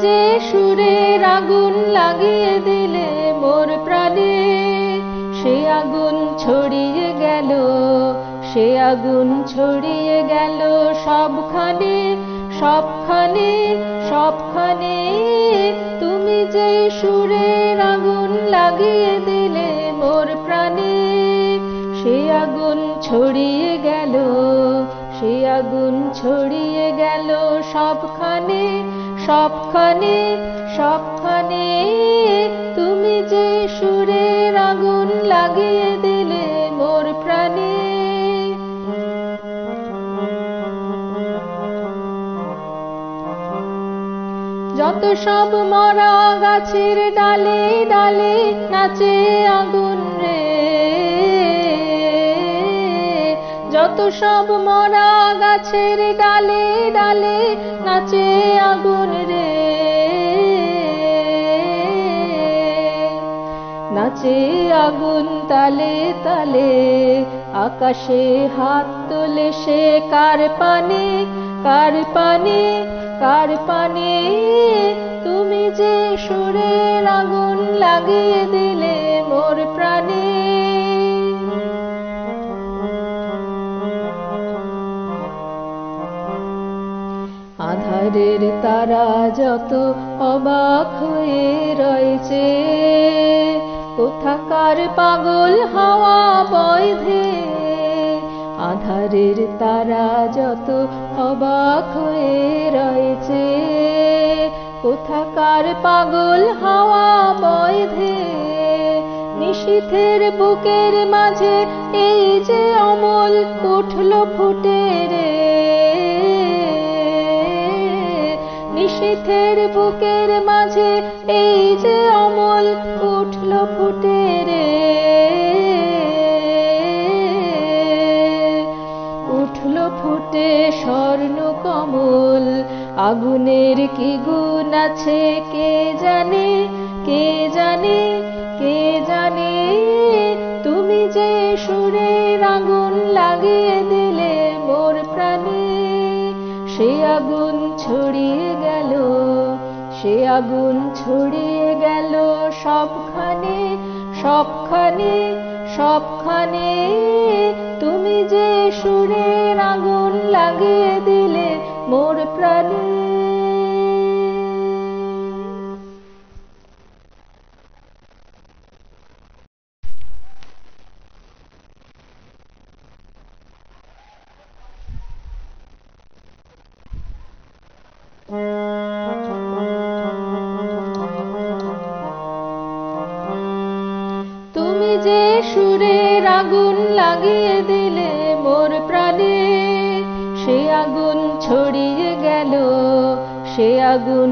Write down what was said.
যে সুরের আগুন লাগিয়ে দিলে মোর প্রাণে, সে আগুন ছড়িয়ে গেল, সে আগুন ছড়িয়ে গেল সবখানে, সবখানে, সবখানে। তুমি যে সুরের আগুন লাগিয়ে দিলে মোর প্রাণে, সে আগুন ছড়িয়ে গেল, সে আগুন ছড়িয়ে গেল সবখানে, সবখানে, সবখানে। তুমি যে সুরের আগুন লাগিয়ে দিলে মোর প্রাণে। যত সব মরা গাছের ডালে ডালে নাচে আগুন রে, যত সব মরা গাছের ডালে ডালে নাচে আগুন রে, নাচে আগুন তালে তালে। আকাশে হাত তোলে সে কার পানে, কার পানে, কার পানে। তুমি যে সুরের আগুন লাগিয়ে দিলে মোর প্রাণে। আধারের তারা যত অবাক হয়ে রয়েছে, কোথাকার পাগল হাওয়া বয়ধে। আধারের তারা যত অবাক হয়ে রয়েছে, কোথাকার পাগল হাওয়া বয়ধে। নিশীথের বুকের মাঝে এই যে অমল উঠল ফুটে রে, নিশীথের বুকের মাঝে এই যে অমল উঠল ফুটে রে, উঠল ফুটে স্বর্ণ কমল। আগুনের কি গুণ আছে কে জানে, কে জানে, কে জানে। তুমি যে সুরের আগুন লাগিয়ে দিলে মোর প্রাণে, সে আগুন ছড়িয়ে গেল, সে আগুন ছড়িয়ে গেল সবখানে, সবখানে, সবখানে। তুমি যে সুরের আগুন লাগিয়ে দিলে মোর প্রাণে। তুমি যে সুরের আগুন লাগিয়ে দিলে মোর প্রাণে, সে আগুন ছড়িয়ে গেল, সে আগুন